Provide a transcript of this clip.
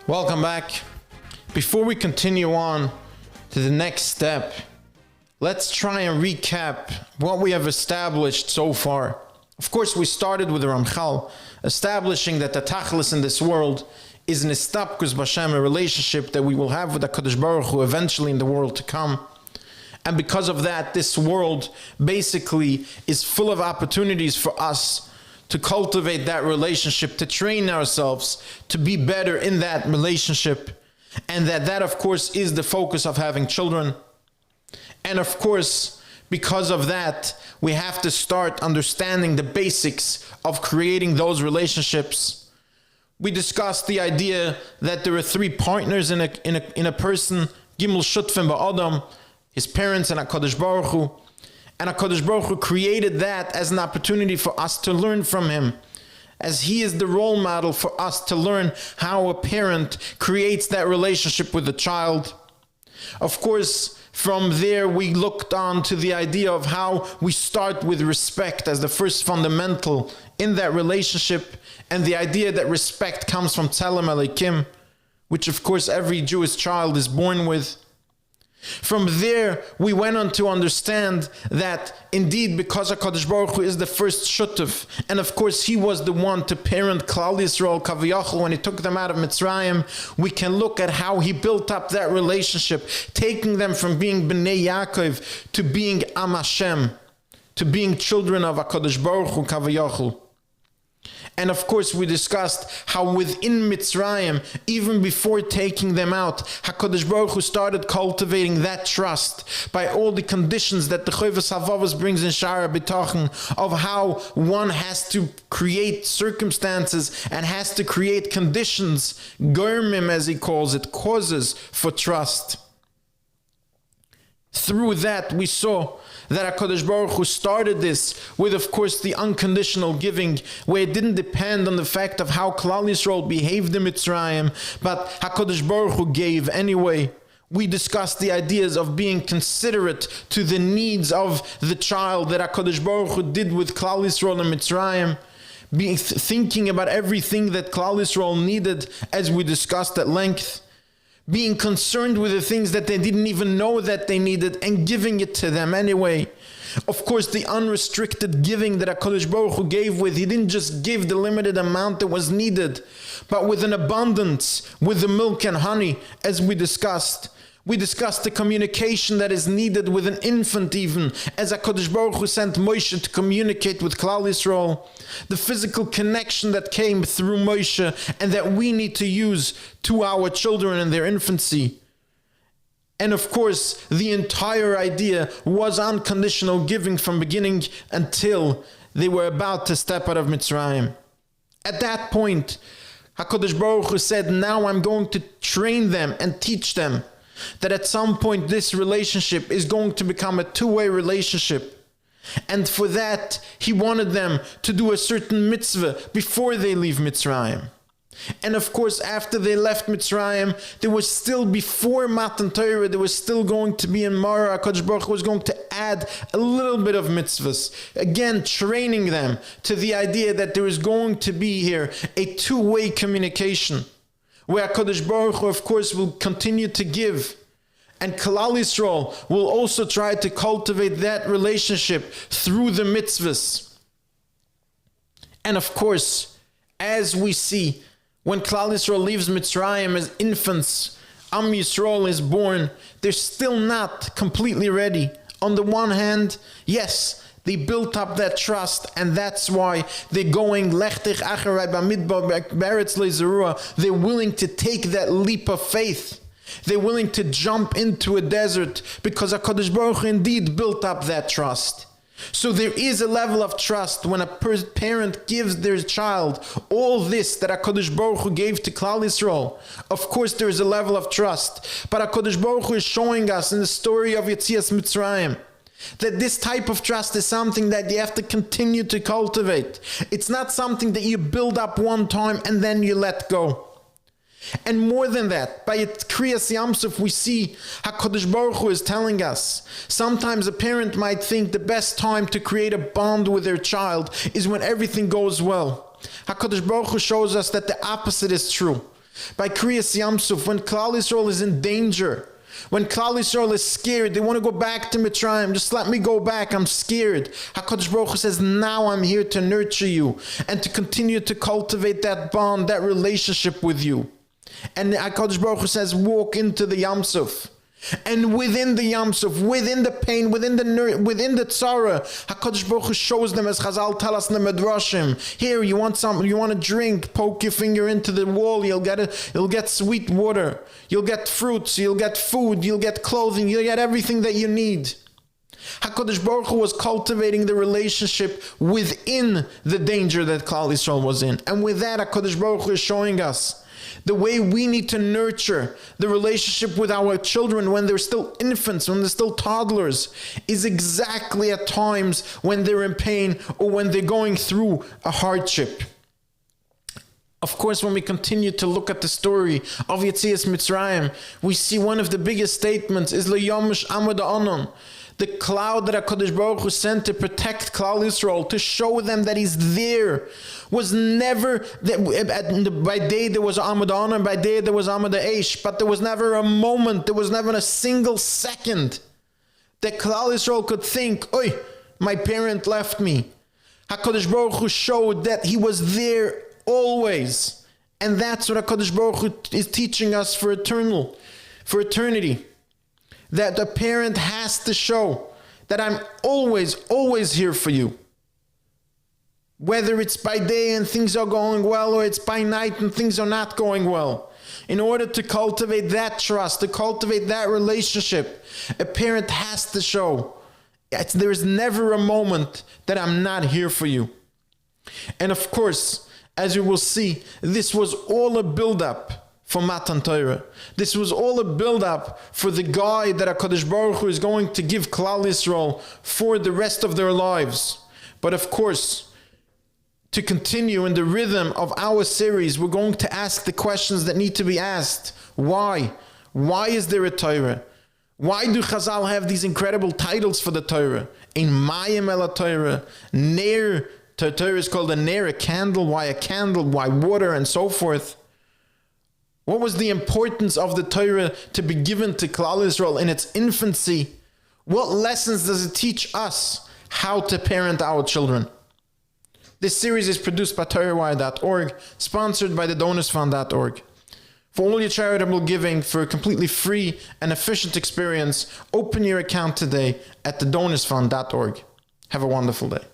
Welcome back. Before we continue on to the next step, let's try and recap what we have established so far. Of course, we started with the Ramchal, establishing that the Tachlis in this world is an istapkus b'Hashem, a relationship that we will have with HaKadosh Baruch Hu eventually in the world to come. And because of that, this world basically is full of opportunities for us to cultivate that relationship, to train ourselves to be better in that relationship. And that of course is the focus of having children. And of course, because of that, we have to start understanding the basics of creating those relationships. We discussed the idea that there are three partners in a person, Gimel Shutfim Ba'adam, his parents and HaKadosh Baruch Hu. And HaKadosh Baruch Hu created that as an opportunity for us to learn from him, as he is the role model for us to learn how a parent creates that relationship with the child. Of course, from there we looked on to the idea of how we start with respect as the first fundamental in that relationship, and the idea that respect comes from Tzelem Elokim, which of course every Jewish child is born with. From there, we went on to understand that indeed, because HaKadosh Baruch Hu is the first shutuf, and of course he was the one to parent Klal Yisrael Kaviyachol when he took them out of Mitzrayim, we can look at how he built up that relationship, taking them from being Bnei Yaakov to being Am Hashem, to being children of HaKadosh Baruch Hu Kaviyachol. And of course we discussed how within Mitzrayim, even before taking them out, HaKadosh Baruch Hu started cultivating that trust by all the conditions that the Chovos HaLevavos brings in Shara B'Tachon, of how one has to create circumstances and has to create conditions, Germim as he calls it, causes for trust. Through that we saw that HaKadosh Baruch Hu started this with, of course, the unconditional giving, where it didn't depend on the fact of how Klal Yisrael behaved in Mitzrayim, but HaKadosh Baruch Hu gave anyway. We discussed the ideas of being considerate to the needs of the child that HaKadosh Baruch Hu did with Klal Yisrael in Mitzrayim, thinking about everything that Klal Yisrael needed, as we discussed at length. Being concerned with the things that they didn't even know that they needed and giving it to them anyway. Of course, the unrestricted giving that HaKadosh Baruch Hu gave with, he didn't just give the limited amount that was needed, but with an abundance, with the milk and honey, as we discussed. We discussed the communication that is needed with an infant even, as HaKadosh Baruch Hu sent Moshe to communicate with Klal Yisrael. The physical connection that came through Moshe and that we need to use to our children in their infancy. And of course, the entire idea was unconditional giving from beginning until they were about to step out of Mitzrayim. At that point, HaKadosh Baruch Hu said, now I'm going to train them and teach them that at some point this relationship is going to become a two-way relationship. And for that, he wanted them to do a certain mitzvah before they leave Mitzrayim. And of course, after they left Mitzrayim, there was still, before Matan Torah, there was still going to be in Mara, HaKadosh Baruch Hu was going to add a little bit of mitzvahs. Again, training them to the idea that there is going to be here a two-way communication, where HaKadosh Baruch Hu, of course, will continue to give. And Klal Yisrael will also try to cultivate that relationship through the mitzvahs. And of course, as we see, when Klal Yisrael leaves Mitzrayim as infants, Am Yisrael is born, they're still not completely ready. On the one hand, yes, they built up that trust, and that's why they're going Lech dich acharei b'midbar be'eretz le'zerua. They're willing to take that leap of faith. They're willing to jump into a desert because HaKadosh Baruch Hu indeed built up that trust. So there is a level of trust when a parent gives their child all this that HaKadosh Baruch Hu gave to Klal Yisrael. Of course there is a level of trust, but HaKadosh Baruch Hu is showing us in the story of Yetzias Mitzrayim that this type of trust is something that you have to continue to cultivate. It's not something that you build up one time and then you let go. And more than that, by Kriyas Yamsuf we see HaKadosh Baruch Hu is telling us, sometimes a parent might think the best time to create a bond with their child is when everything goes well. HaKadosh Baruch Hu shows us that the opposite is true. By Kriyas Yamsuf, when Klal Yisrael is in danger, when Klal Yisrael is scared, they want to go back to Mitzrayim. Just let me go back, I'm scared. HaKadosh Baruch Hu says, now I'm here to nurture you and to continue to cultivate that bond, that relationship with you. And HaKadosh Baruch Hu says, walk into the Yamsuf. And within the Yamsuf, within the pain, within the tzara, HaKadosh Baruch Hu shows them, as Chazal tell us in the Medrashim, here, you want something, you want a drink, poke your finger into the wall, you'll get sweet water, you'll get fruits, you'll get food, you'll get clothing, you'll get everything that you need. HaKadosh Baruch Hu was cultivating the relationship within the danger that Klal Yisrael was in. And with that, HaKadosh Baruch Hu is showing us the way we need to nurture the relationship with our children when they're still infants, when they're still toddlers, is exactly at times when they're in pain or when they're going through a hardship. Of course, when we continue to look at the story of Yetzias Mitzrayim, we see one of the biggest statements is L'yomish amud ha'onon. The cloud that HaKadosh Baruch Hu sent to protect Klal Yisrael, to show them that He's there, was never, by day there was Amud Ha'onon, and by day there was Amud Ha'esh, but there was never a moment, there was never a single second that Klal Yisrael could think, oi, my parent left me. HaKadosh Baruch Hu showed that He was there always. And that's what HaKadosh Baruch Hu is teaching us for eternity. That the parent has to show that I'm always, always here for you. Whether it's by day and things are going well, or it's by night and things are not going well. In order to cultivate that trust, to cultivate that relationship, a parent has to show there is never a moment that I'm not here for you. And of course, as you will see, this was all a build-up for Matan Torah. This was all a build-up for the guide that HaKadosh Baruch Hu is going to give Klal Yisrael for the rest of their lives. But of course, to continue in the rhythm of our series, we're going to ask the questions that need to be asked. Why? Why is there a Torah? Why do Chazal have these incredible titles for the Torah? In Mayim el Torah, Ner, Torah is called a Ner, a candle. Why a candle? Why water? And so forth. What was the importance of the Torah to be given to Klal Yisrael in its infancy? What lessons does it teach us how to parent our children? This series is produced by TorahWire.org, sponsored by the DonorsFund.org. For all your charitable giving, for a completely free and efficient experience, open your account today at the DonorsFund.org. Have a wonderful day.